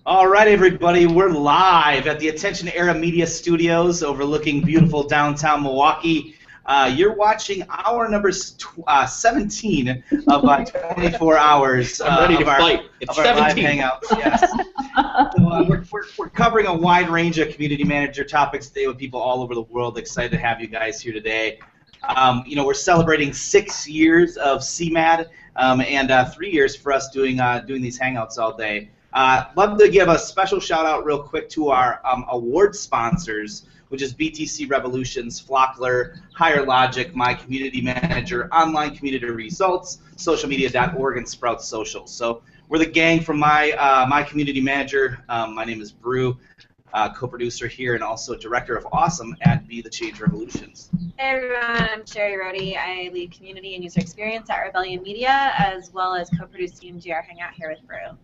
All right, everybody, we're live at the Attention Era Media Studios overlooking beautiful downtown Milwaukee. You're watching hour number 17 of 24 hours I'm ready to fight. It's of our live hangouts. Yes. So, we're covering a wide range of community manager topics today with people all over the world. Excited to have you guys here today. We're celebrating 6 years of CMAD and 3 years for us doing these hangouts all day. Love to give a special shout out real quick to our award sponsors, which is BTC Revolutions, Flockler, Higher Logic, My Community Manager, Online Community Results, socialmedia.org, and Sprout Social. So we're the gang from my Community Manager. My name is Brew, co-producer here and also director of Awesome at Be the Change Revolutions. Hey everyone, I'm Sherry Rohde. I lead community and user experience at Rebellion Media, as well as co-produce CMGR Hangout here with Brew.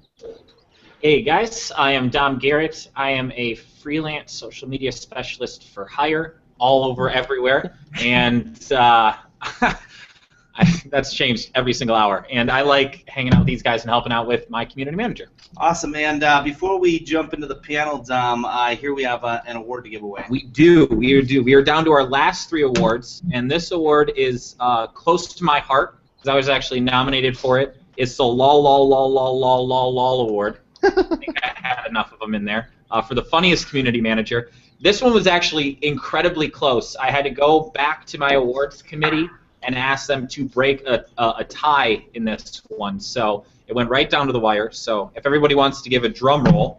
Hey guys, I am Dom Garrett. I am a freelance social media specialist for hire all over everywhere, and that's changed every single hour. And I like hanging out with these guys and helping out with my community manager. Awesome, and before we jump into the panel, Dom, here we have an award to give away. We do. We are down to our last 3 awards, and this award is close to my heart because I was actually nominated for it. It's the LOL award. I think I had enough of them in there. For the funniest community manager. This one was actually incredibly close. I had to go back to my awards committee and ask them to break a tie in this one. So it went right down to the wire. So if everybody wants to give a drum roll,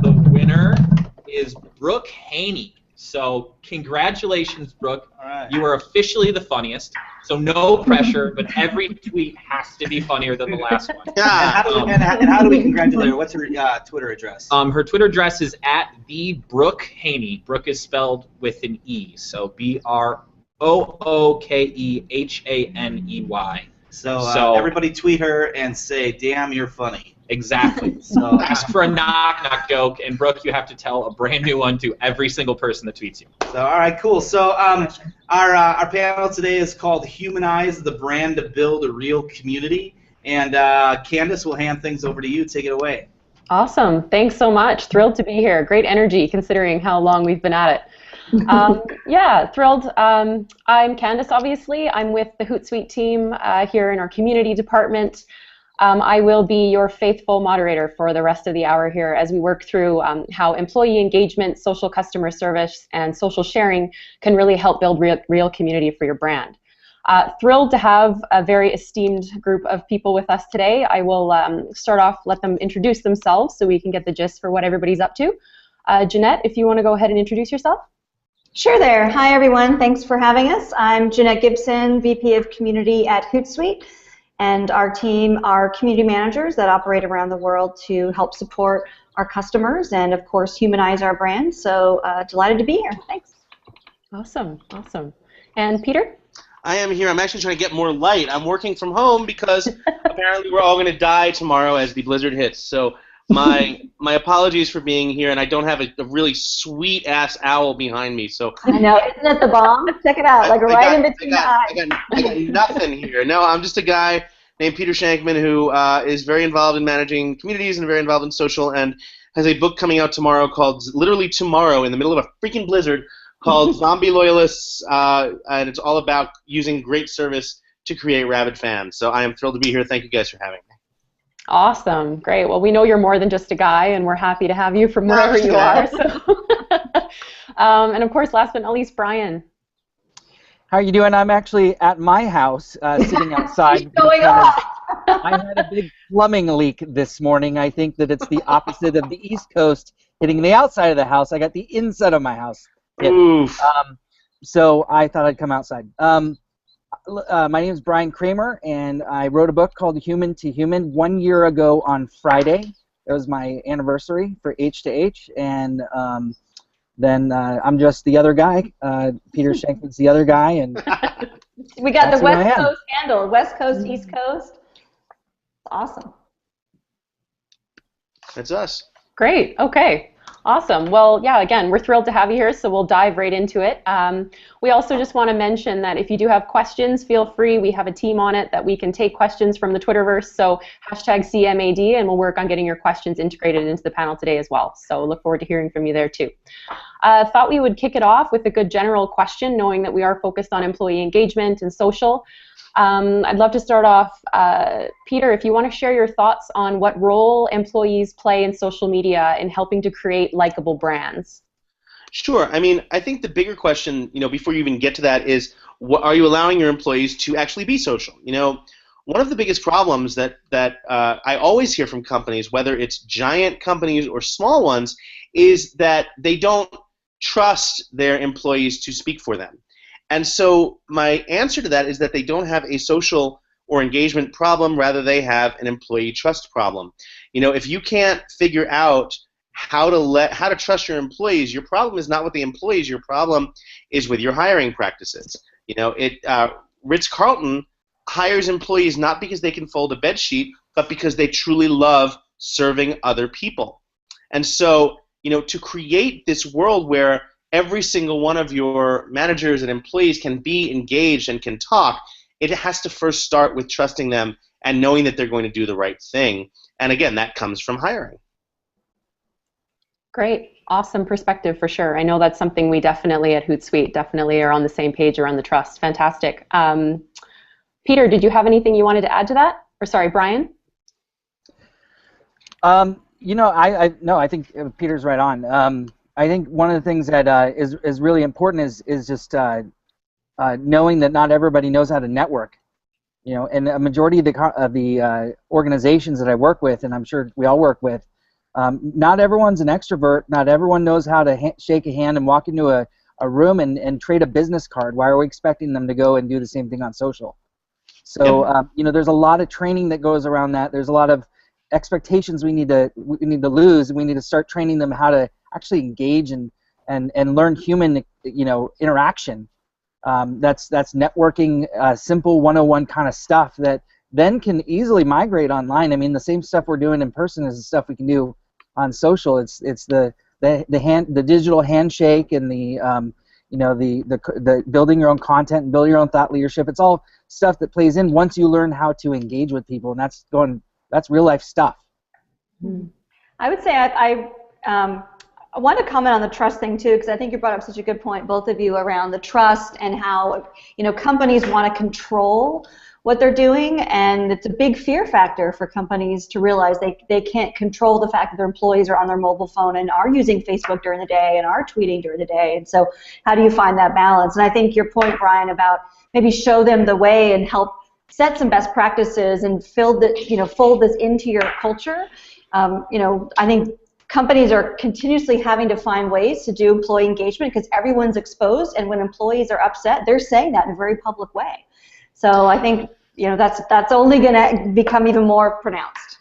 the winner is Brooke Haney. So congratulations, Brooke. All right. You are officially the funniest. So no pressure, but every tweet has to be funnier than the last one. Yeah. And how do we congratulate her? What's her Twitter address? Her Twitter address is @thebrookehaney. Brooke is spelled with an E, so BROOKEHANEY. So everybody tweet her and say, "Damn, you're funny." Exactly. So ask for a knock joke, and Brooke, you have to tell a brand new one to every single person that tweets you. So all right, cool. So our panel today is called "Humanize: The Brand to Build a Real Community," and Candace will hand things over to you. Take it away. Awesome. Thanks so much. Thrilled to be here. Great energy considering how long we've been at it. Yeah, thrilled. I'm Candace, obviously. I'm with the Hootsuite team here in our community department. I will be your faithful moderator for the rest of the hour here as we work through how employee engagement, social customer service, and social sharing can really help build real community for your brand. Thrilled to have a very esteemed group of people with us today. I will start off, let them introduce themselves so we can get the gist for what everybody's up to. Jeanette, if you want to go ahead and introduce yourself. Sure there. Hi, everyone. Thanks for having us. I'm Jeanette Gibson, VP of Community at Hootsuite, and our team are community managers that operate around the world to help support our customers and, of course, humanize our brand. So delighted to be here. Thanks. Awesome, awesome. And Peter? I am here. I'm actually trying to get more light. I'm working from home because apparently we're all going to die tomorrow as the blizzard hits. So my apologies for being here, and I don't have a really sweet-ass owl behind me. So I know. Isn't it the bomb? Check it out. Like in between the eyes. I got nothing here. No, I'm just a guy named Peter Shankman who is very involved in managing communities and very involved in social and has a book coming out tomorrow called, literally tomorrow, in the middle of a freaking blizzard, called Zombie Loyalists, and it's all about using great service to create rabid fans. So I am thrilled to be here. Thank you guys for having me. Awesome, great. Well, we know you're more than just a guy, and we're happy to have you from wherever you are. So. And of course, last but not least, Brian. How are you doing? I'm actually at my house, sitting outside. What's going on? I had a big plumbing leak this morning. I think that it's the opposite of the East Coast hitting the outside of the house. I got the inside of my house hit. Oof. So I thought I'd come outside. My name is Brian Kramer, and I wrote a book called Humantohuman 1 year ago on Friday. It was my anniversary for H2H, and then I'm just the other guy. Peter Shankman's the other guy, and we got the West Coast handle. West Coast, East Coast. Awesome. That's us. Great. Okay. Awesome. Well, yeah, again, we're thrilled to have you here, so we'll dive right into it. We also just want to mention that if you do have questions, feel free. We have a team on it that we can take questions from the Twitterverse, so #CMAD, and we'll work on getting your questions integrated into the panel today as well. So look forward to hearing from you there too. Thought we would kick it off with a good general question, knowing that we are focused on employee engagement and social. I'd love to start off, Peter, if you want to share your thoughts on what role employees play in social media in helping to create likable brands. Sure. I mean, I think the bigger question, before you even get to that is, are you allowing your employees to actually be social? One of the biggest problems that I always hear from companies, whether it's giant companies or small ones, is that they don't trust their employees to speak for them. And so my answer to that is that they don't have a social or engagement problem, rather they have an employee trust problem. If you can't figure out how to trust your employees, your problem is not with the employees, your problem is with your hiring practices. Ritz-Carlton hires employees not because they can fold a bed sheet, but because they truly love serving other people. And so, to create this world where every single one of your managers and employees can be engaged and can talk, it has to first start with trusting them and knowing that they're going to do the right thing. And again, that comes from hiring. Great. Awesome perspective for sure. I know that's something we definitely at Hootsuite definitely are on the same page around the trust. Fantastic. Peter, did you have anything you wanted to add to that? Or sorry, Brian? I think Peter's right on. I think one of the things that is really important is just knowing that not everybody knows how to network. And a majority of the organizations that I work with, and I'm sure we all work with, not everyone's an extrovert. Not everyone knows how to shake a hand and walk into a room and trade a business card. Why are we expecting them to go and do the same thing on social? So there's a lot of training that goes around that. There's a lot of expectations we need to lose, and we need to start training them how to actually engage and learn human interaction. That's networking, simple 101 kind of stuff that then can easily migrate online. I mean, the same stuff we're doing in person is the stuff we can do on social. It's the digital handshake and the building your own content and building your own thought leadership. It's all stuff that plays in once you learn how to engage with people, and that's real life stuff. I would say I want to comment on the trust thing too, because I think you brought up such a good point, both of you, around the trust and how companies want to control what they're doing, and it's a big fear factor for companies to realize they can't control the fact that their employees are on their mobile phone and are using Facebook during the day and are tweeting during the day. And so how do you find that balance? And I think your point, Brian, about maybe show them the way and help set some best practices and fold this into your culture. I think companies are continuously having to find ways to do employee engagement because everyone's exposed, and when employees are upset, they're saying that in a very public way. So I think that's only going to become even more pronounced.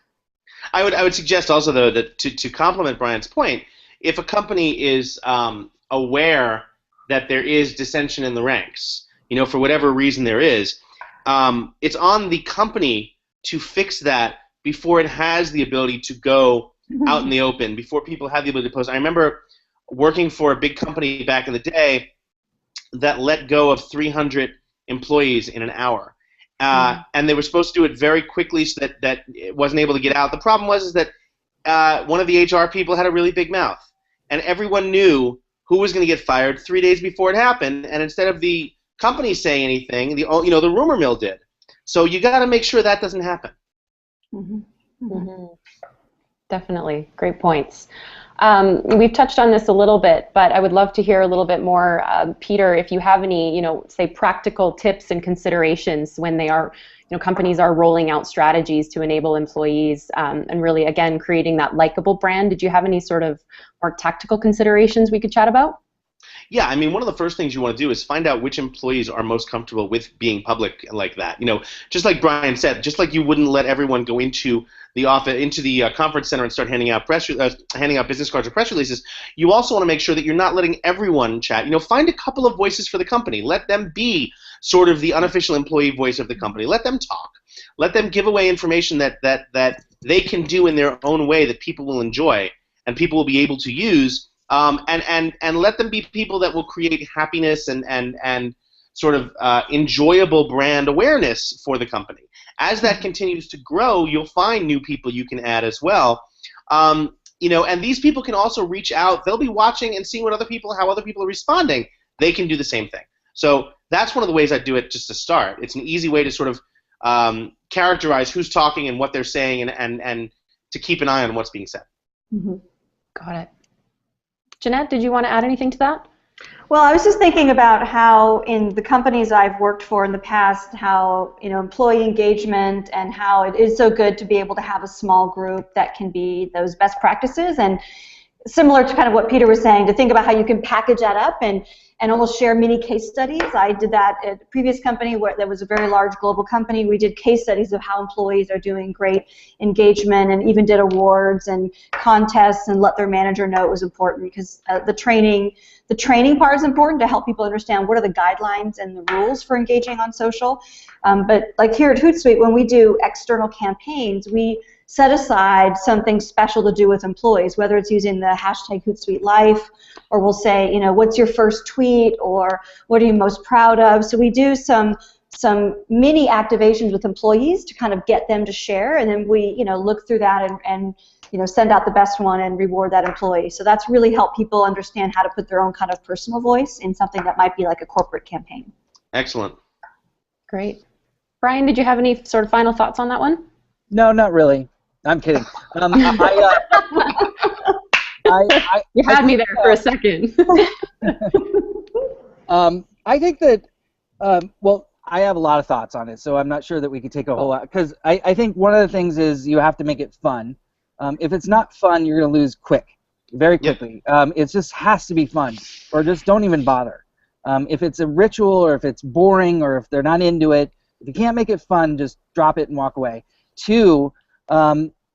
I would suggest also, though, that to complement Brian's point, if a company is aware that there is dissension in the ranks, for whatever reason there is, it's on the company to fix that before it has the ability to go out in the open, before people have the ability to post. I remember working for a big company back in the day that let go of 300 employees in an hour. And they were supposed to do it very quickly so that it wasn't able to get out. The problem was that one of the HR people had a really big mouth, and everyone knew who was going to get fired 3 days before it happened, and instead of the company saying anything, the rumor mill did. So you got to make sure that doesn't happen. Definitely. Great points. We've touched on this a little bit, but I would love to hear a little bit more, Peter, if you have any, say practical tips and considerations when they are, companies are rolling out strategies to enable employees and really, again, creating that likable brand. Did you have any sort of more tactical considerations we could chat about? Yeah, I mean, one of the first things you want to do is find out which employees are most comfortable with being public like that. Just like Brian said, just like you wouldn't let everyone go into the office, into the conference center and start handing out business cards or press releases, you also want to make sure that you're not letting everyone chat. Find a couple of voices for the company. Let them be sort of the unofficial employee voice of the company. Let them talk. Let them give away information that they can do in their own way that people will enjoy. and people will be able to use, and let them be people that will create happiness and sort of enjoyable brand awareness for the company. As that continues to grow, you'll find new people you can add as well. And these people can also reach out. They'll be watching and seeing how other people are responding. They can do the same thing. So that's one of the ways I do it just to start. It's an easy way to sort of characterize who's talking and what they're saying and to keep an eye on what's being said. Mm-hmm. Got it. Jeanette, did you want to add anything to that? Well, I was just thinking about how in the companies I've worked for in the past, how employee engagement and how it is so good to be able to have a small group that can be those best practices, and similar to kind of what Peter was saying, to think about how you can package that up and almost share mini case studies. I did that at a previous company where there was a very large global company. We did case studies of how employees are doing great engagement, and even did awards and contests and let their manager know it was important, because the training part is important to help people understand what are the guidelines and the rules for engaging on social. But like here at Hootsuite, when we do external campaigns, we set aside something special to do with employees, whether it's using the hashtag Hootsuite Life, or we'll say, what's your first tweet, or what are you most proud of? So we do some mini activations with employees to kind of get them to share, and then we look through that and send out the best one and reward that employee. So that's really helped people understand how to put their own kind of personal voice in something that might be like a corporate campaign. Excellent. Great. Brian, did you have any sort of final thoughts on that one? No, not really. I'm kidding. You had me there for a second. I think that, well, I have a lot of thoughts on it, so I'm not sure that we could take a whole lot, because I think one of the things is you have to make it fun. If it's not fun, you're going to lose very quickly. Yep. It just has to be fun, or just don't even bother. If it's a ritual, or if it's boring, or if they're not into it, if you can't make it fun, just drop it and walk away. 2,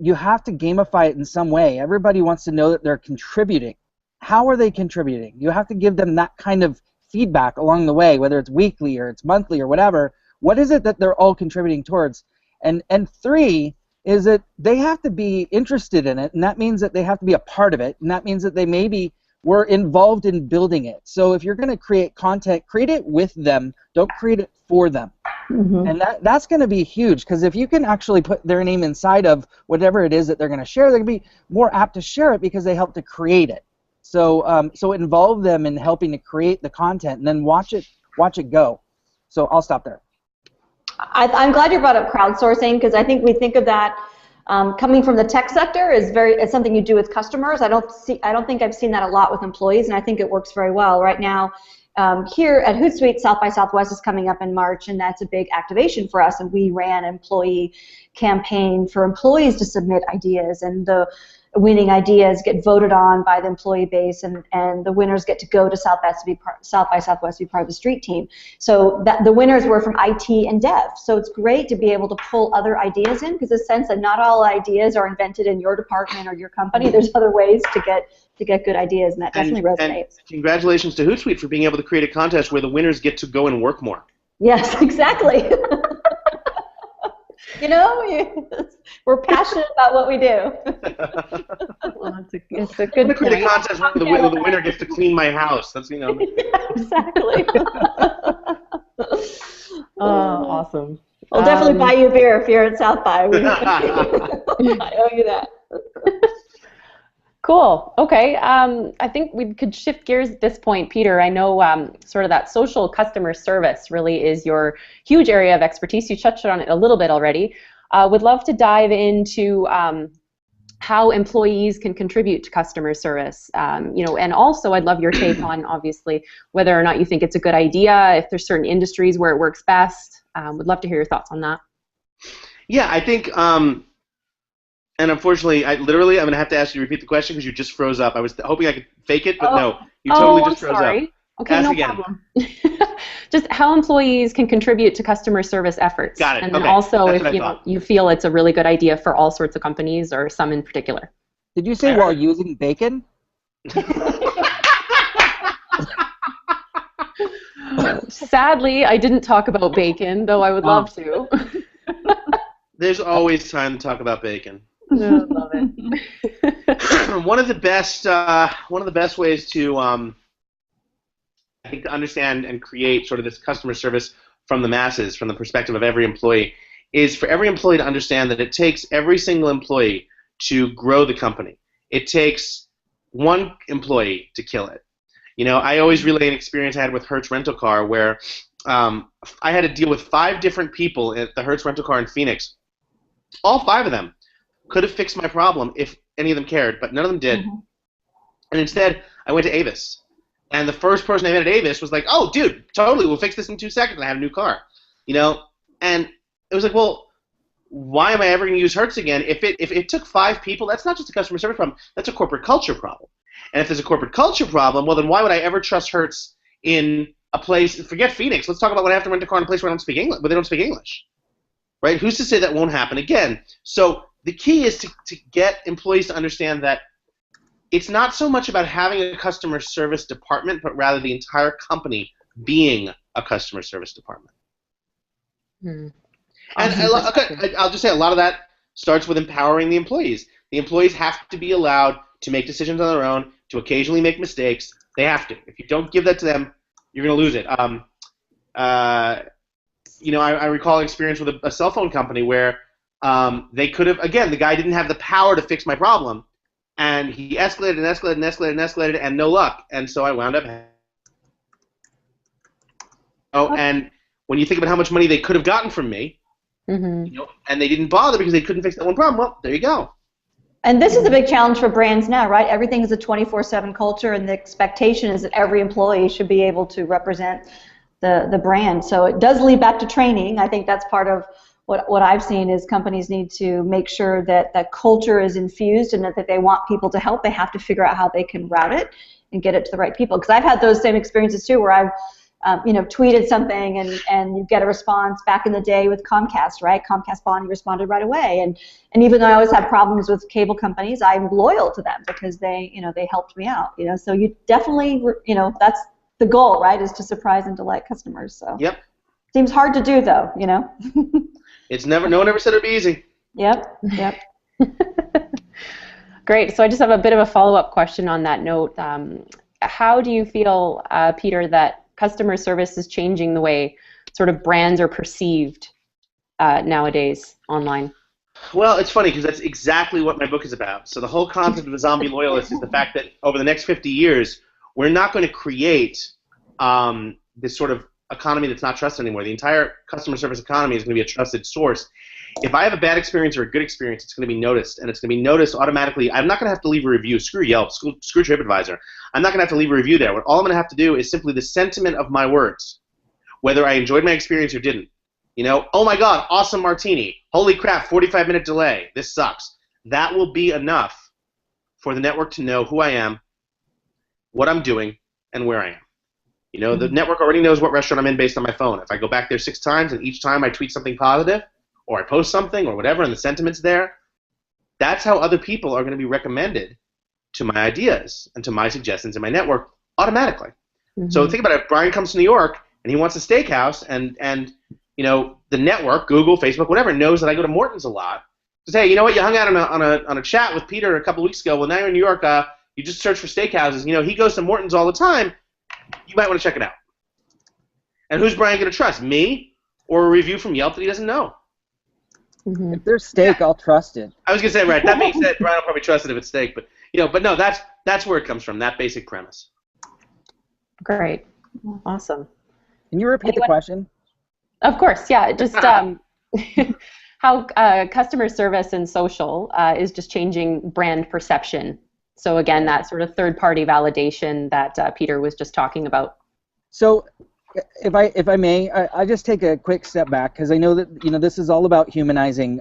you have to gamify it in some way. Everybody wants to know that they're contributing. How are they contributing? You have to give them that kind of feedback along the way, whether it's weekly or it's monthly or whatever. What is it that they're all contributing towards? And 3 is that they have to be interested in it, and that means that they have to be a part of it, and that means that they maybe were involved in building it. So if you're going to create content, create it with them. Don't create it for them. Mm-hmm. And that's going to be huge, because if you can actually put their name inside of whatever it is that they're going to share, they're going to be more apt to share it because they helped to create it. So so involve them in helping to create the content, and then watch it go. So I'll stop there. I'm glad you brought up crowdsourcing, because I think we think of that coming from the tech sector is something you do with customers. I don't think I've seen that a lot with employees, and I think it works very well right now. Here at Hootsuite, South by Southwest is coming up in March, and that's a big activation for us, and we ran an employee campaign for employees to submit ideas, and the winning ideas get voted on by the employee base, and the winners get to go to South by Southwest to be part of the street team. So the winners were from IT and dev. So it's great to be able to pull other ideas in, because the sense that not all ideas are invented in your department or your company. There's other ways to get good ideas, and that definitely resonates. And congratulations to Hootsuite for being able to create a contest where the winners get to go and work more. Yes, exactly. We're passionate about what we do. Well, it's a good point. Create a contest where the winner gets to clean my house. That's Yeah, exactly. Awesome. I'll definitely buy you a beer if you're at South by. I owe you that. Cool. Okay. I think we could shift gears at this point. Peter, I know sort of that social customer service really is your huge area of expertise. You touched on it a little bit already. Would love to dive into how employees can contribute to customer service. And also I'd love your take on, obviously, whether or not you think it's a good idea, if there's certain industries where it works best. Would love to hear your thoughts on that. Yeah, I think... And unfortunately, I'm going to have to ask you to repeat the question because you just froze up. I was hoping I could fake it, but no, you totally just froze up. Okay, ask no again. problem. Just how employees can contribute to customer service efforts. Got it. And then okay. also That's if you feel it's a really good idea for all sorts of companies or some in particular. Did you say while using bacon? Sadly, I didn't talk about bacon, though I would love to. There's always time to talk about bacon. No, love it. one of the best ways to I think to understand and create sort of this customer service from the masses, from the perspective of every employee, is for every employee to understand that it takes every single employee to grow the company. It takes one employee to kill it. You know, I always relay an experience I had with Hertz Rental Car where I had to deal with 5 different people at the Hertz Rental Car in Phoenix. All 5 of them could have fixed my problem if any of them cared, but none of them did. Mm-hmm. And instead, I went to Avis. And the first person I met at Avis was like, "Oh, dude, totally, we'll fix this in 2 seconds." And I had a new car, you know. And it was like, well, why am I ever going to use Hertz again? If it took 5 people, that's not just a customer service problem. That's a corporate culture problem. And if there's a corporate culture problem, well, then why would I ever trust Hertz in a place? Forget Phoenix. Let's talk about when I have to rent a car in a place where I don't speak English, but they don't speak English, right? Who's to say that won't happen again? So the key is to get employees to understand that it's not so much about having a customer service department, but rather the entire company being a customer service department. And I'll just say a lot of that starts with empowering the employees. The employees have to be allowed to make decisions on their own, to occasionally make mistakes. They have to. If you don't give that to them, you're going to lose it. You know, I recall an experience with a cell phone company where they could have, again, the guy didn't have the power to fix my problem, and he escalated and escalated and escalated and escalated, and no luck. And so I wound up. And when you think about how much money they could have gotten from me, you know, and they didn't bother because they couldn't fix that one problem, well, there you go. And this is a big challenge for brands now, right? Everything is a 24/7 culture, and the expectation is that every employee should be able to represent the brand. So it does lead back to training. I think that's part of what I've seen is companies need to make sure that that culture is infused, and that they want people to help. They have to figure out how they can route it and get it to the right people. Because I've had those same experiences too, where I've you know, tweeted something and you get a response back in the day with Comcast, right? Comcast Bonnie responded right away, and even though I always have problems with cable companies, I'm loyal to them because they, you know, they helped me out, you know. So you definitely, you know, that's the goal, right? Is to surprise and delight customers. So Yep. Seems hard to do though, you know. It's never. No one ever said it'd be easy. Yep. Great. So I just have a bit of a follow-up question on that note. How do you feel, Peter, that customer service is changing the way sort of brands are perceived nowadays online? Well, it's funny because that's exactly what my book is about. So the whole concept of a zombie loyalist is the fact that over the next 50 years, we're not going to create this sort of economy that's not trusted anymore. The entire customer service economy is going to be a trusted source. If I have a bad experience or a good experience, it's going to be noticed, and it's going to be noticed automatically. I'm not going to have to leave a review. Screw Yelp, screw TripAdvisor. I'm not going to have to leave a review there. All I'm going to have to do is simply the sentiment of my words, whether I enjoyed my experience or didn't. You know, oh my God, awesome martini. Holy crap, 45-minute delay. This sucks. That will be enough for the network to know who I am, what I'm doing, and where I am. You know, the network already knows what restaurant I'm in based on my phone. If I go back there 6 times and each time I tweet something positive, or I post something or whatever and the sentiment's there, that's how other people are going to be recommended to my ideas and to my suggestions in my network automatically. So think about it. Brian comes to New York and he wants a steakhouse, and you know, the network, Google, Facebook, whatever, knows that I go to Mortons a lot. Says, hey, you know what, you hung out on a chat with Peter a couple of weeks ago. Well, now you're in New York, you just search for steakhouses. You know, he goes to Mortons all the time. You might want to check it out. And who's Brian going to trust, me or a review from Yelp that he doesn't know? If there's steak, I'll trust it. I was gonna say, right. That being said, Brian will probably trust it if it's steak, but you know, but no, that's where it comes from. That basic premise. Great, awesome. Can you repeat the question? Of course, yeah. Just how customer service and social is just changing brand perception. So again, that sort of third-party validation that Peter was just talking about. So, if I may, I just take a quick step back because I know that, you know, this is all about humanizing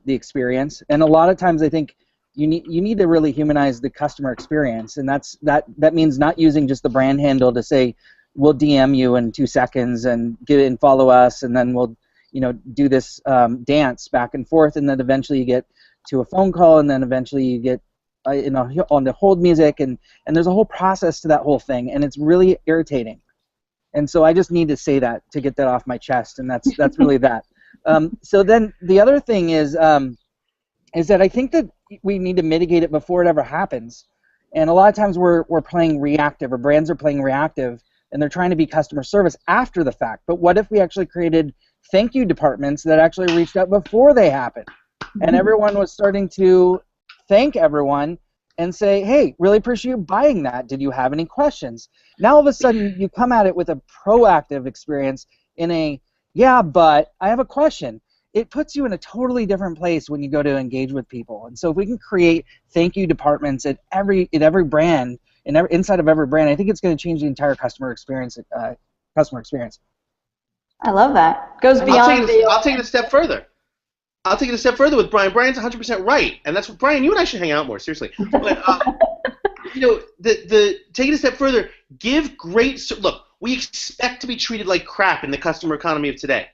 the experience, and a lot of times I think you need to really humanize the customer experience, and that means not using just the brand handle to say we'll DM you in 2 seconds and get in, follow us, and then we'll, you know, do this dance back and forth, and then eventually you get to a phone call, and then eventually you get you know, on the hold music, and there's a whole process to that whole thing, and it's really irritating. And so I just need to say that to get that off my chest, and that's really that. So then the other thing is that I think that we need to mitigate it before it ever happens. And a lot of times we're playing reactive, or brands are playing reactive, and they're trying to be customer service after the fact. But what if we actually created thank you departments that actually reached out before they happened, and everyone was starting to thank everyone and say, hey, really appreciate you buying that. Did you have any questions? Now all of a sudden you come at it with a proactive experience in a, yeah, but I have a question. It puts you in a totally different place when you go to engage with people. And so if we can create thank you departments at every brand, inside of every brand, I think it's going to change the entire customer experience. I love that. Goes beyond I'll take it a step further. I'll take it a step further with Brian. Brian's 100% right, and that's what Brian. You and I should hang out more, seriously. But you know, take it a step further. Give great look. We expect to be treated like crap in the customer economy of today.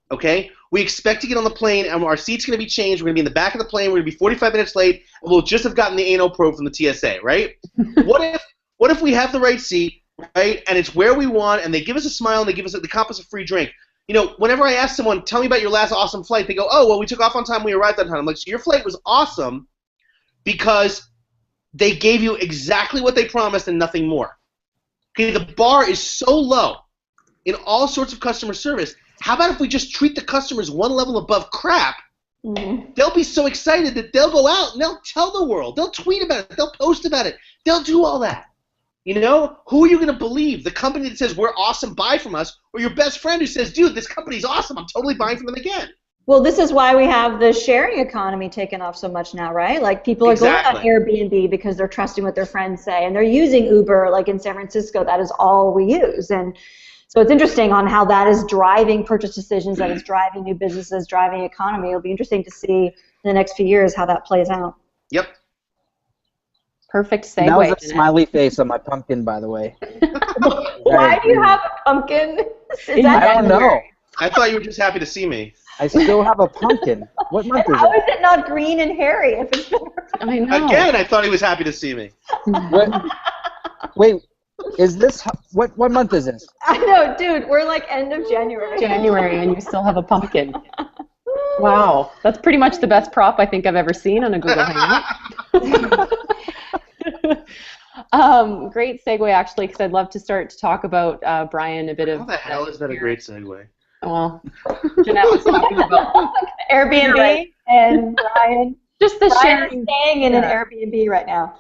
Okay, we expect to get on the plane and our seat's going to be changed. We're going to be in the back of the plane. We're going to be 45 minutes late, and we'll just have gotten the anal probe from the TSA, right? What if we have the right seat, right, and it's where we want, and they give us a smile and they comp us a free drink? You know, whenever I ask someone, tell me about your last awesome flight, they go, oh, well, we took off on time, we arrived on time. I'm like, so your flight was awesome because they gave you exactly what they promised and nothing more. Okay, the bar is so low in all sorts of customer service. How about if we just treat the customers one level above crap? Mm-hmm. They'll be so excited that they'll go out and they'll tell the world. They'll tweet about it. They'll post about it. They'll do all that. You know, who are you going to believe? The company that says we're awesome, buy from us, or your best friend who says, dude, this company's awesome, I'm totally buying from them again? Well, this is why we have the sharing economy taken off so much now, right? Like people are going on Airbnb because they're trusting what their friends say, and they're using Uber, like in San Francisco, that is all we use. And so it's interesting on how that is driving purchase decisions, that is driving new businesses, driving economy. It'll be interesting to see in the next few years how that plays out. Yep. Perfect segue. That was a smiley face on my pumpkin, by the way. Why do you have a pumpkin? I don't know. I thought you were just happy to see me. I still have a pumpkin. What month is it? How is it not green and hairy? If it's I know. Again, I thought he was happy to see me. Wait, is this what month is this? I know, dude. We're like end of January. January, and you still have a pumpkin. Wow, that's pretty much the best prop I think I've ever seen on a Google Hangout. Great segue, actually, because I'd love to start to talk about Brian a bit of. How the hell is that a great segue? Well, Jeanette was talking about Airbnb and Brian. Just the Brian sharing. is staying in an Airbnb right now.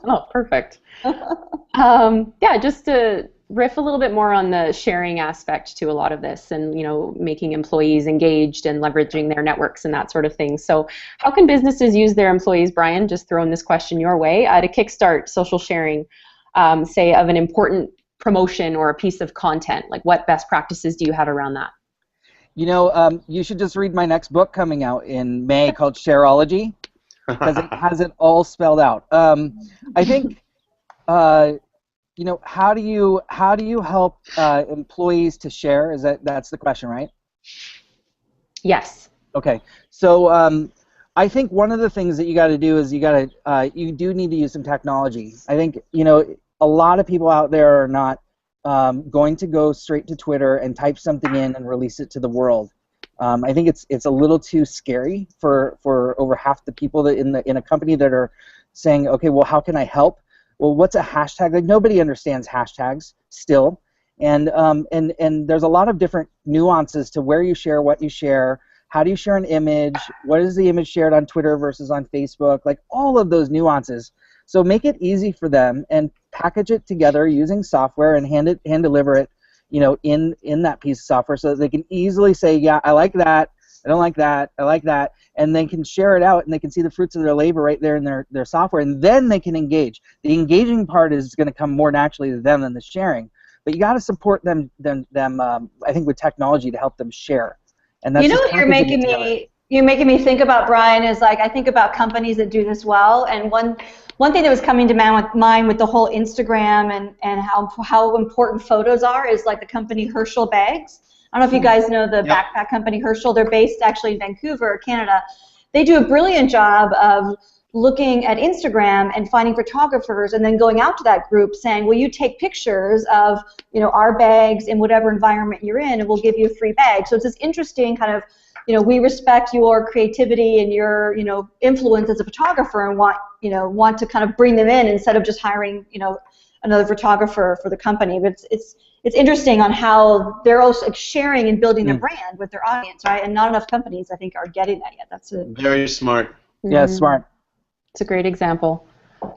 Oh, perfect. Yeah, just to riff a little bit more on the sharing aspect to a lot of this, and making employees engaged and leveraging their networks and that sort of thing. So how can businesses use their employees, Brian, just throwing this question your way, to kickstart social sharing, say, of an important promotion or a piece of content? Like, what best practices do you have around that? You should just read my next book coming out in May called Shareology, because it has it all spelled out. I think how do you help employees to share? That's the question, right? Yes. Okay. So I think one of the things that you got to do is you do need to use some technology. I think a lot of people out there are not going to go straight to Twitter and type something in and release it to the world. I think it's a little too scary for over half the people that in a company that are saying, okay, well, how can I help? Well, what's a hashtag? Like, nobody understands hashtags still, and there's a lot of different nuances to where you share, what you share, how do you share an image, what is the image shared on Twitter versus on Facebook, like all of those nuances. So make it easy for them and package it together using software and hand deliver it, in that piece of software, so that they can easily say, yeah, I like that, I don't like that, I like that, and they can share it out and they can see the fruits of their labor right there in their software, and then they can engage. The engaging part is going to come more naturally to them than the sharing, but you got to support them. I think with technology to help them share. And that's what you're making me think about, Brian, is like I think about companies that do this well, and one thing that was coming to mind with the whole Instagram and how important photos are is like the company Herschel Bags. I don't know if you guys know the backpack company Herschel. They're based actually in Vancouver, Canada. They do a brilliant job of looking at Instagram and finding photographers and then going out to that group saying, will you take pictures of our bags in whatever environment you're in, and we'll give you a free bag. So it's this interesting kind of we respect your creativity and your, influence as a photographer and want to kind of bring them in instead of just hiring, another photographer for the company. But it's interesting on how they're also sharing and building their brand with their audience, right? And not enough companies, I think, are getting that yet. That's very smart. Yeah, smart. It's a great example.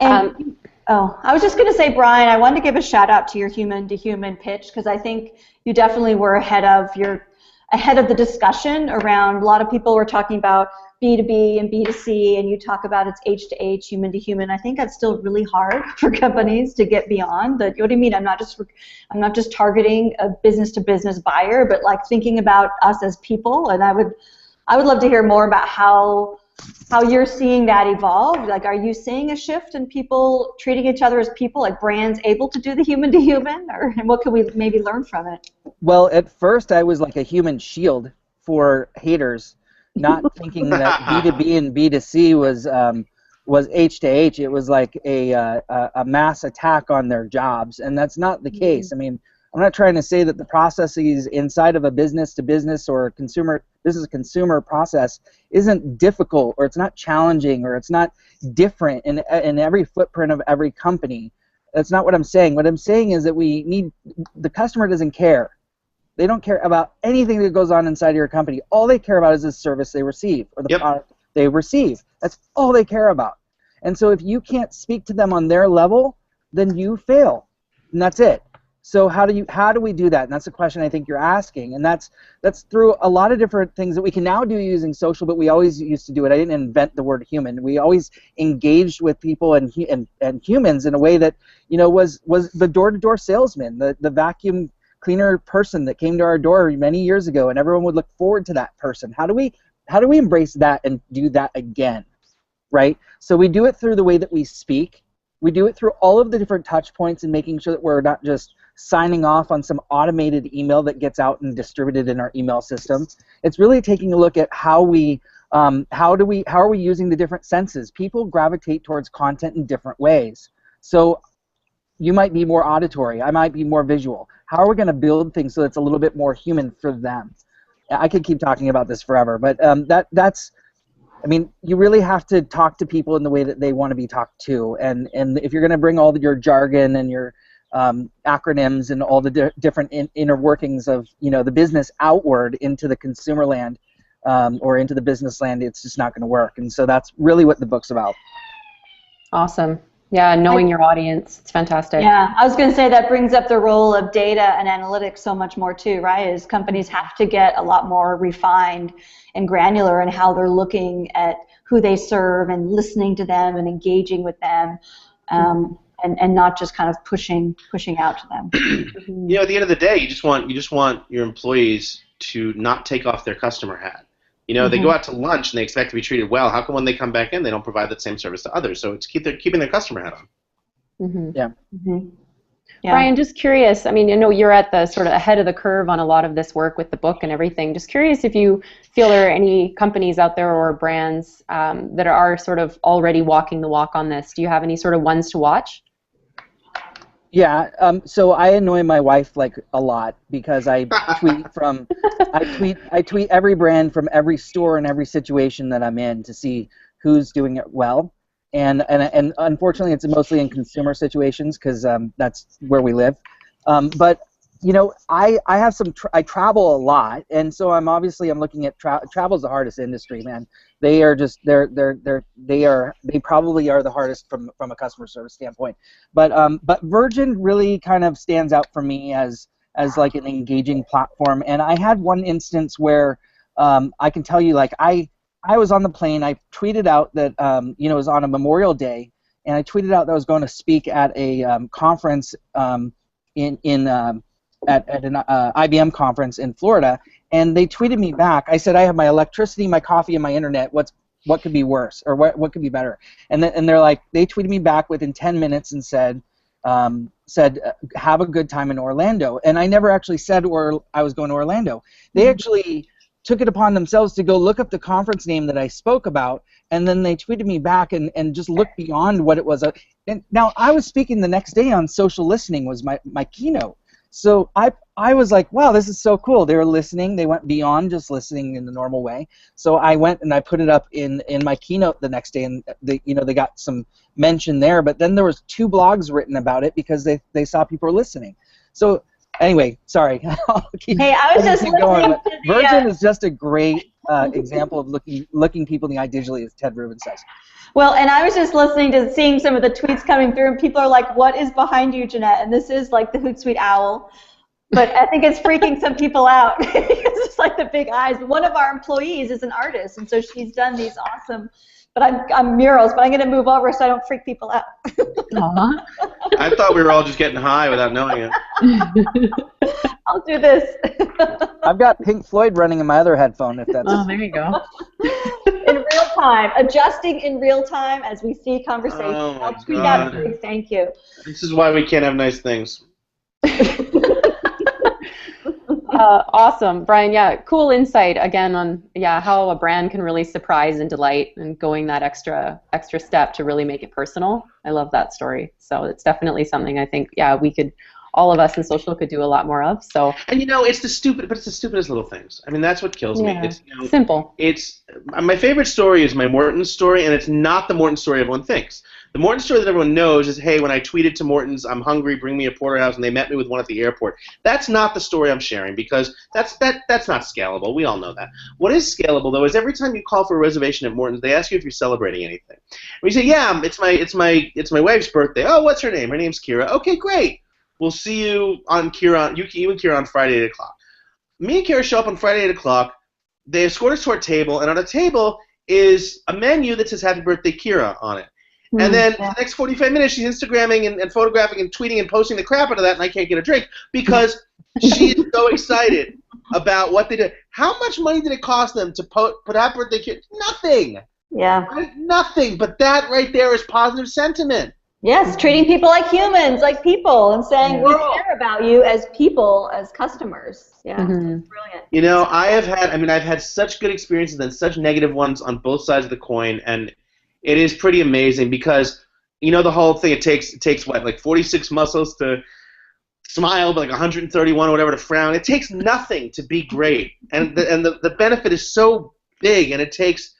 And I was just going to say, Brian, I wanted to give a shout out to your human to human pitch, because I think you definitely were ahead of the discussion around. A lot of people were talking about B2B and B2C, and you talk about it's H to H, human to human. I think that's still really hard for companies to get beyond. That, what do you mean? I'm not just targeting a business to business buyer, but like thinking about us as people. And I would love to hear more about how you're seeing that evolve. Like, are you seeing a shift in people treating each other as people, like brands able to do the human to human, and what can we maybe learn from it? Well, at first I was like a human shield for haters, not thinking that B2B and B2C was H to H. It was like a mass attack on their jobs, and that's not the case. I mean, I'm not trying to say that the processes inside of a business to business or business to consumer process isn't difficult, or it's not challenging, or it's not different in every footprint of every company. That's not what I'm saying. What I'm saying is that the customer doesn't care. They don't care about anything that goes on inside of your company. All they care about is the service they receive, or the product they receive. That's all they care about. And so if you can't speak to them on their level, then you fail, and that's it. So how do we do that? And that's the question I think you're asking. And that's through a lot of different things that we can now do using social, but we always used to do it. I didn't invent the word human. We always engaged with people and humans in a way that, was the door-to-door salesman, the vacuum cleaner person that came to our door many years ago, and everyone would look forward to that person. How do we embrace that and do that again, right? So we do it through the way that we speak. We do it through all of the different touch points and making sure that we're not just signing off on some automated email that gets out and distributed in our email system. It's really taking a look at how are we using the different senses. People gravitate towards content in different ways. So you might be more auditory. I might be more visual. How are we going to build things so it's a little bit more human for them? I could keep talking about this forever, but that's. I mean, you really have to talk to people in the way that they want to be talked to, and if you're going to bring all your jargon and your acronyms and all the different inner workings of the business outward into the consumer land or into the business land, it's just not going to work. And so that's really what the book's about. Awesome. Yeah, knowing your audience, it's fantastic. Yeah, I was going to say that brings up the role of data and analytics so much more too, right? As companies have to get a lot more refined and granular in how they're looking at who they serve and listening to them and engaging with them, and not just kind of pushing out to them. At the end of the day, you just want your employees to not take off their customer hat. They go out to lunch and they expect to be treated well. How come when they come back in, they don't provide that same service to others? So it's keeping their customer hat on. Yeah. Brian, just curious, I mean, you're at the sort of ahead of the curve on a lot of this work with the book and everything. Just curious if you feel there are any companies out there or brands that are sort of already walking the walk on this. Do you have any sort of ones to watch? Yeah, so I annoy my wife like a lot because I tweet every brand from every store and every situation that I'm in to see who's doing it well, and unfortunately it's mostly in consumer situations because that's where we live. But I have I travel a lot, and so I'm looking at travel's the hardest industry, man. They probably are the hardest from a customer service standpoint. But Virgin really kind of stands out for me as like an engaging platform. And I had one instance where I can tell you, like I was on the plane. I tweeted out that it was on a Memorial Day, and I tweeted out that I was going to speak at a conference at an IBM conference in Florida, and they tweeted me back. I said, I have my electricity, my coffee, and my internet. What could be worse, or what could be better? And they're like, they tweeted me back within 10 minutes and said, have a good time in Orlando. And I never actually said I was going to Orlando. They actually took it upon themselves to go look up the conference name that I spoke about, and then they tweeted me back and just looked beyond what it was. And now I was speaking the next day on social listening was my keynote. So I was like, wow, this is so cool. They were listening. They went beyond just listening in the normal way. So I went and I put it up in my keynote the next day, and they got some mention there. But then there was 2 blogs written about it because they saw people were listening. So anyway, sorry. Hey, I was just going. listening to the, Virgin is just a great example of looking people in the eye digitally, as Ted Rubin says. Well, and I was just listening to seeing some of the tweets coming through, and people are like, "What is behind you, Jeanette?" And this is like the Hootsuite owl, but I think it's freaking some people out because it's like the big eyes. But one of our employees is an artist, and so she's done these awesome. But I'm murals, but I'm going to move over so I don't freak people out. I thought we were all just getting high without knowing it. I'll do this. I've got Pink Floyd running in my other headphone, if that's... Oh, there you go. In real time, adjusting in real time as we see conversations. Oh my I'll tweet out God. a big thank you. This is why we can't have nice things. Awesome, Brian. Yeah, cool insight again on how a brand can really surprise and delight, and going that extra step to really make it personal. I love that story. So it's definitely something I think all of us in social could do a lot more of. So. And it's the stupidest little things. I mean, that's what kills me. It's simple. It's my favorite story is my Mortons story, and it's not the Mortons story everyone thinks. The Mortons story that everyone knows is, hey, when I tweeted to Mortons, I'm hungry, bring me a porterhouse, and they met me with one at the airport. That's not the story I'm sharing, because that's not scalable. We all know that. What is scalable though is every time you call for a reservation at Mortons, they ask you if you're celebrating anything. And you say, yeah, it's my wife's birthday. Oh, what's her name? Her name's Kira. Okay, great. We'll see you on Kira. You and Kira on Friday at 8 o'clock. Me and Kira show up on Friday at 8 o'clock. They escort us to our table, and on our table is a menu that says "Happy Birthday, Kira" on it. And then for the next 45 minutes, she's Instagramming and photographing and tweeting and posting the crap out of that, and I can't get a drink because she is so excited about what they did. How much money did it cost them to put Happy Birthday, Kira? Nothing. Yeah. Nothing. But that right there is positive sentiment. Yes, treating people like humans, like people, and saying we care about you as people, as customers. Yeah, it's brilliant. I've had such good experiences and such negative ones on both sides of the coin, and it is pretty amazing because, the whole thing, it takes what, like 46 muscles to smile, but like 131 or whatever to frown. It takes nothing to be great, and the benefit is so big, and it takes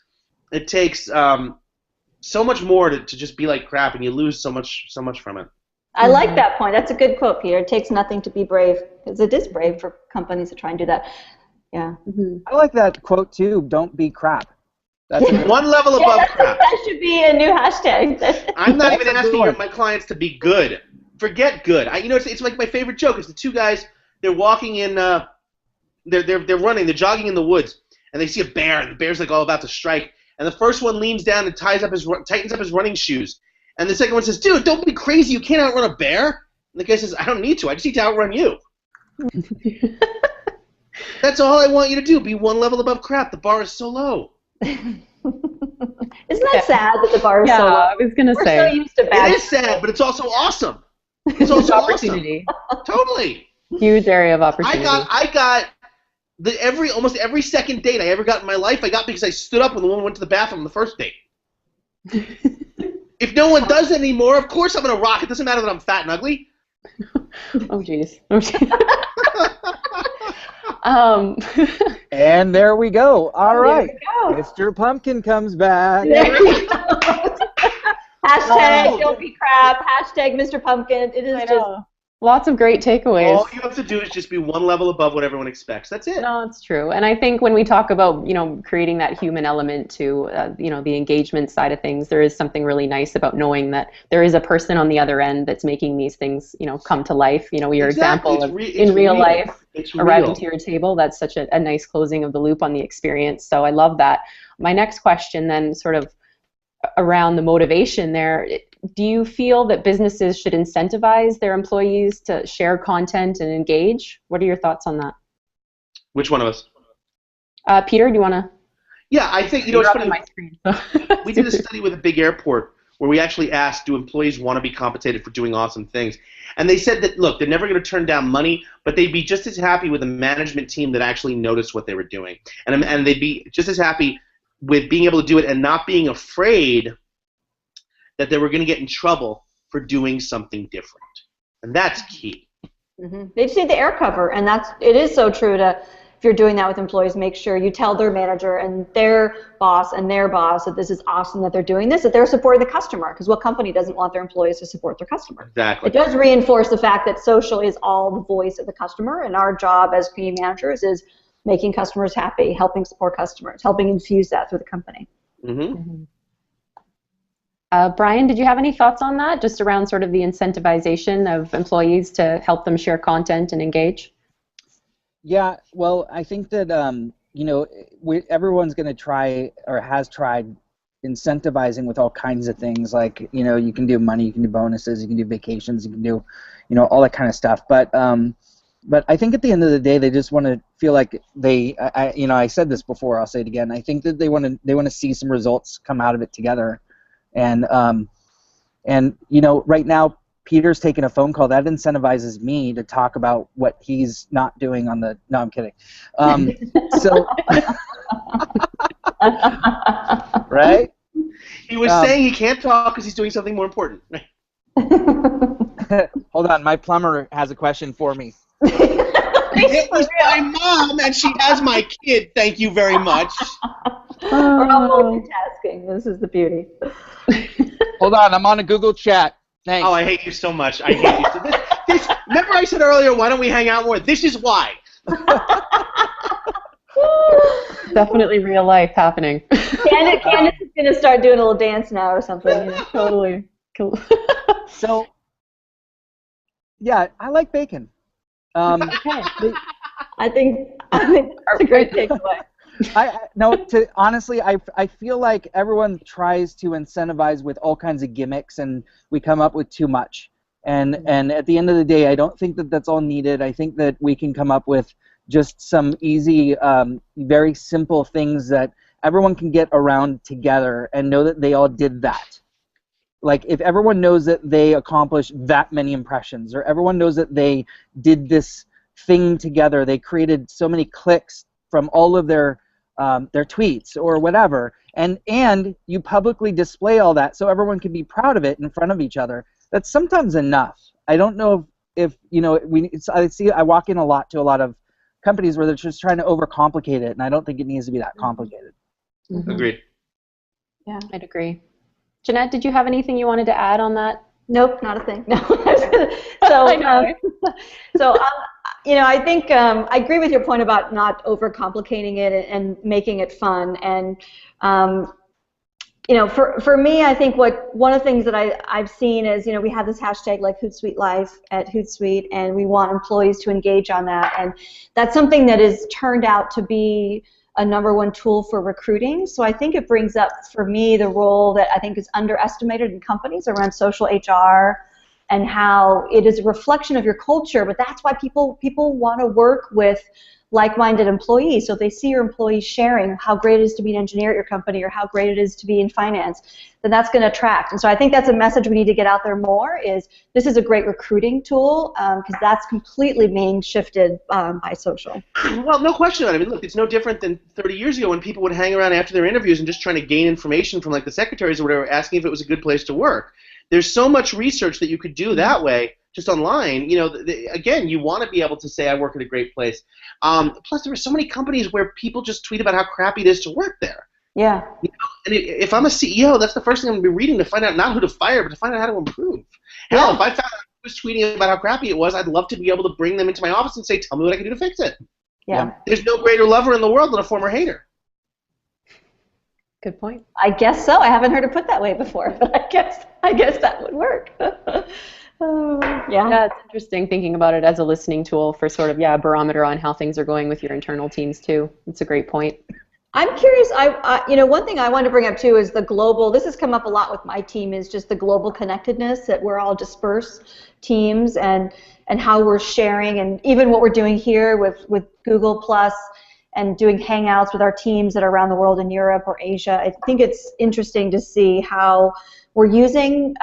so much more to just be like crap, and you lose so much from it. I like that point. That's a good quote, Peter. It takes nothing to be brave, because it is brave for companies to try and do that. Yeah. I like that quote too. Don't be crap. That's one level above crap. That should be a new hashtag. I'm not even asking my clients to be good. Forget good. It's like my favorite joke. It's the 2 guys. They're walking in. They're running. They're jogging in the woods, and they see a bear. And the bear's like all about to strike. And the first one leans down and tightens up his running shoes. And the second one says, "Dude, don't be crazy. You can't outrun a bear." And the guy says, "I don't need to. I just need to outrun you." That's all I want you to do. Be one level above crap. The bar is so low. Isn't that sad that the bar is so low? I was going to say. We're so used to bad. It is sad, but it's also awesome. It's also opportunity. Awesome. Totally. Huge area of opportunity. I got almost every second date I ever got in my life, I got because I stood up when the woman went to the bathroom on the first date. If no one does it anymore, of course I'm going to rock. It doesn't matter that I'm fat and ugly. Oh, jeez. And there we go. All right. There we go. Mr. Pumpkin comes back. Hashtag don't be crap. Hashtag Mr. Pumpkin. It is just... Lots of great takeaways. All you have to do is just be one level above what everyone expects. That's it. No, it's true. And I think when we talk about, creating that human element to, the engagement side of things, there is something really nice about knowing that there is a person on the other end that's making these things, come to life. Your example of in real life, arriving to your table, that's such a nice closing of the loop on the experience. So I love that. My next question then, sort of around the motivation there, do you feel that businesses should incentivize their employees to share content and engage? What are your thoughts on that? Which one of us? Peter, do you want to? Yeah, I think, it's funny. My screen, so. We did a study with a big airport where we actually asked, do employees want to be compensated for doing awesome things? And they said that, look, they're never going to turn down money, but they'd be just as happy with a management team that actually noticed what they were doing. And they'd be just as happy with being able to do it and not being afraid that they were going to get in trouble for doing something different. And that's key. They just need the air cover, and it is so true to, if you're doing that with employees, make sure you tell their manager and their boss that this is awesome that they're doing this, that they're supporting the customer, because what company doesn't want their employees to support their customer? Exactly. It does reinforce the fact that social is all the voice of the customer, and our job as community managers is making customers happy, helping support customers, helping infuse that through the company. Brian, did you have any thoughts on that, just around sort of the incentivization of employees to help them share content and engage? Yeah, well, I think that everyone's going to try or has tried incentivizing with all kinds of things. Like, you can do money, you can do bonuses, you can do vacations, you can do, all that kind of stuff. But I think at the end of the day, they just want to feel like I said this before, I'll say it again. I think that they want to see some results come out of it together. And right now, Peter's taking a phone call. That incentivizes me to talk about what he's not doing on the. No, I'm kidding. Right? He was saying he can't talk because he's doing something more important. Hold on, my plumber has a question for me. It was my mom, and she has my kid. Thank you very much. We're all multitasking. This is the beauty. Hold on, I'm on a Google chat. Thanks. Oh, I hate you so much. I hate you. So remember I said earlier, why don't we hang out more? This is why. Definitely real life happening. Candace is going to start doing a little dance now or something. Totally. Cool. So, yeah, I like bacon. I think that's a great takeaway. Honestly, I feel like everyone tries to incentivize with all kinds of gimmicks, and we come up with too much. And at the end of the day, I don't think that that's all needed. I think that we can come up with just some easy, very simple things that everyone can get around together and know that they all did that. Like, if everyone knows that they accomplished that many impressions, or everyone knows that they did this thing together, they created so many clicks from all of their tweets or whatever, and you publicly display all that so everyone can be proud of it in front of each other, that's sometimes enough. I don't know if I walk in a lot of companies where they're just trying to overcomplicate it, and I don't think it needs to be that complicated. Agreed. Yeah, I'd agree. Jeanette, did you have anything you wanted to add on that? Nope, not a thing. No. I think I agree with your point about not overcomplicating it and making it fun. And for me, I think one of the things that I've seen is, we have this hashtag like Hootsuite Life at Hootsuite, and we want employees to engage on that. And that's something that has turned out to be a #1 tool for recruiting. So I think it brings up for me the role that I think is underestimated in companies around social HR, and how it is a reflection of your culture, but that's why people want to work with like-minded employees. So if they see your employees sharing how great it is to be an engineer at your company, or how great it is to be in finance, then that's going to attract. And so I think that's a message we need to get out there more, is this is a great recruiting tool, because that's completely being shifted by social. Well, no question on it. I mean, look, it's no different than 30 years ago when people would hang around after their interviews and just trying to gain information from like the secretaries or whatever, asking if it was a good place to work. There's so much research that you could do that way, just online. Again, you want to be able to say, I work at a great place. Plus, there are so many companies where people just tweet about how crappy it is to work there. Yeah. And if I'm a CEO, that's the first thing I'm going to be reading, to find out not who to fire, but to find out how to improve. Hell, if I found out who was tweeting about how crappy it was, I'd love to be able to bring them into my office and say, tell me what I can do to fix it. Yeah. There's no greater lover in the world than a former hater. Good point. I guess so. I haven't heard it put that way before, but I guess that would work. Yeah, it's interesting thinking about it as a listening tool for sort of a barometer on how things are going with your internal teams too. It's a great point. I'm curious. One thing I wanted to bring up too is the global. This has come up a lot with my team, is just the global connectedness, that we're all dispersed teams, and how we're sharing, and even what we're doing here with Google Plus, and doing hangouts with our teams that are around the world in Europe or Asia. I think it's interesting to see how we're using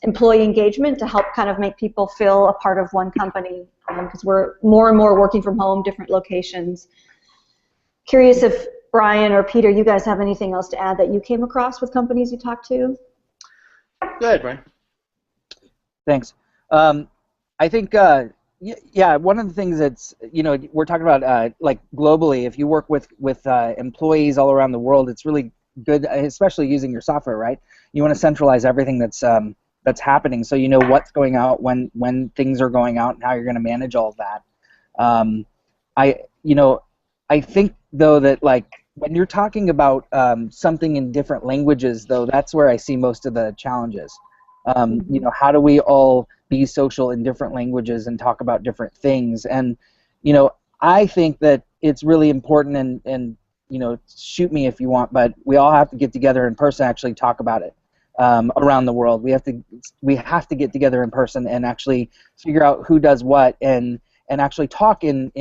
employee engagement to help kind of make people feel a part of one company, because we're more and more working from home, different locations. Curious if Brian or Peter, you guys have anything else to add that you came across with companies you talked to? Go ahead, Brian. Thanks. I think Yeah, one of the things that's, we're talking about like globally, if you work with employees all around the world, it's really good, especially using your software, right? You want to centralize everything that's happening, so you know what's going out, when things are going out, and how you're going to manage all of that. I think though that, like, when you're talking about something in different languages, though, that's where I see most of the challenges. How do we all be social in different languages and talk about different things? And I think that it's really important, and shoot me if you want, but we all have to get together in person, actually talk about it around the world. We have to get together in person and actually figure out who does what, and actually talk in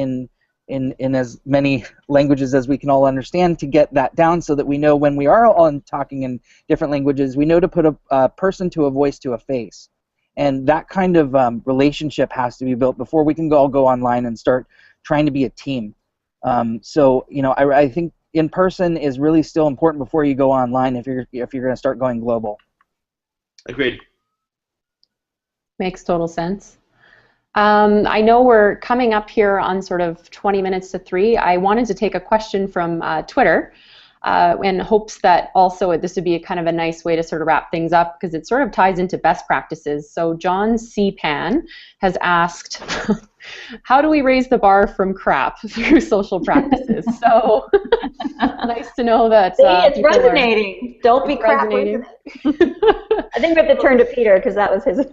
as many languages as we can all understand, to get that down, so that we know when we are all talking in different languages, we know to put a person to a voice to a face. And that kind of relationship has to be built before we can all go online and start trying to be a team. I think in person is really still important before you go online, if you're going to start going global. Agreed. Makes total sense. I know we're coming up here on sort of 20 minutes to 3. I wanted to take a question from Twitter in hopes that also this would be kind of a nice way to sort of wrap things up, because it sort of ties into best practices. So John C. Pan has asked, how do we raise the bar from crap through social practices? So nice to know that it's resonating. Don't be crap. I think we have to turn to Peter, because that was his.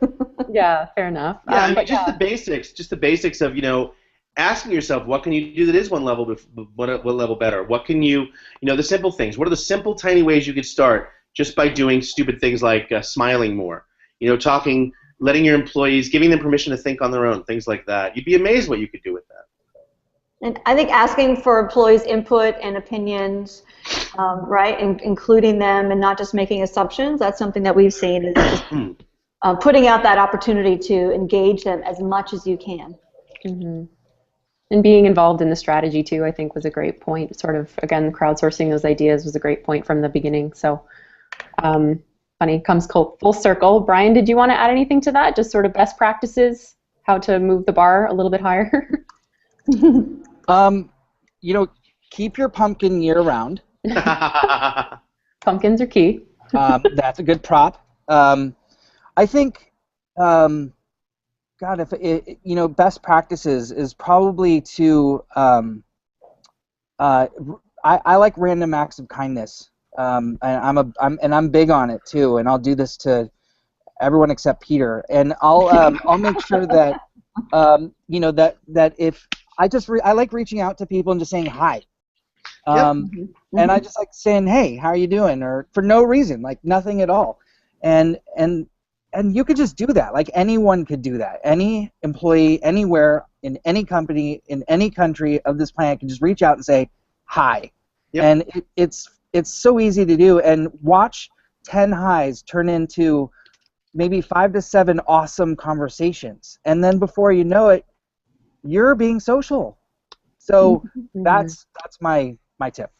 Yeah, fair enough. Yeah, just the basics of asking yourself, what can you do that is one level better? What can you, the simple things. What are the simple, tiny ways you could start just by doing stupid things like smiling more, talking, letting your employees, giving them permission to think on their own, things like that. You'd be amazed what you could do with that. And I think asking for employees' input and opinions, right, and including them and not just making assumptions, that's something that we've seen is just putting out that opportunity to engage them as much as you can. Mm-hmm. And being involved in the strategy too, I think, was a great point. Sort of, again, crowdsourcing those ideas was a great point from the beginning. So, funny, comes full circle. Brian, did you want to add anything to that? Just sort of best practices, how to move the bar a little bit higher? Keep your pumpkin year round. Pumpkins are key. That's a good prop. I think, God, if best practices is probably to, I like random acts of kindness, and I'm big on it too, and I'll do this to everyone except Peter, and I'll make sure that that if I like reaching out to people and just saying hi. And I just like saying, hey, how are you doing? Or for no reason, like nothing at all. And you could just do that. Like anyone could do that. Any employee, anywhere, in any company, in any country of this planet can just reach out and say hi. Yep. And it's so easy to do. And watch 10 highs turn into maybe 5 to 7 awesome conversations. And then before you know it, you're being social. So that's my tip.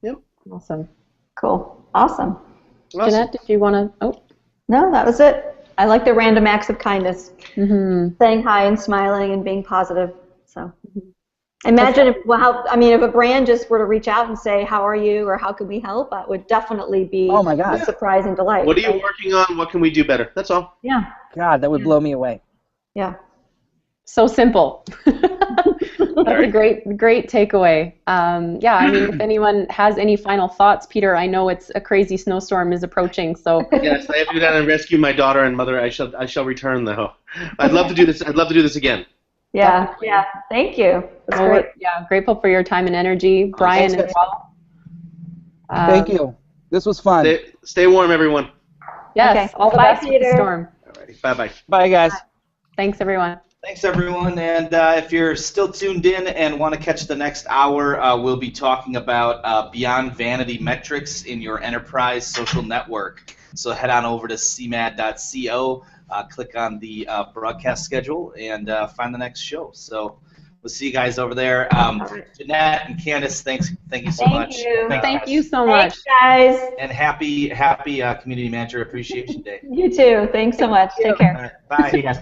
Yep. Awesome. Cool. Awesome. Jeanette, did you want to? Oh. No, that was it. I like the random acts of kindness. Saying hi and smiling and being positive. So imagine if a brand just were to reach out and say, how are you, or how can we help? That would definitely be a surprise and delight. What are you working on? What can we do better? That's all. Yeah. God, that would blow me away. Yeah. So simple. That's a great takeaway. If anyone has any final thoughts, Peter, I know it's a crazy snowstorm is approaching, so. Yes, I have to go down and rescue my daughter and mother. I shall return though. I'd love to do this. I'd love to do this again. Yeah. Yeah. Thank you. That's great. Yeah, grateful for your time and energy, Brian, as well. Thank you. This was fun. Stay warm, everyone. Yes. Okay. All the best with the storm. Alrighty. Bye-bye. Bye, guys. Thanks, everyone. Thanks, everyone. And if you're still tuned in and want to catch the next hour, we'll be talking about beyond vanity metrics in your enterprise social network. So head on over to cmad.co, click on the broadcast schedule, and find the next show. So we'll see you guys over there. Jeanette and Candace, thank you so much. Thank you so much. Thanks, guys. And happy Community Manager Appreciation Day. You too. Thanks so much. Take care. All right, bye. See you guys.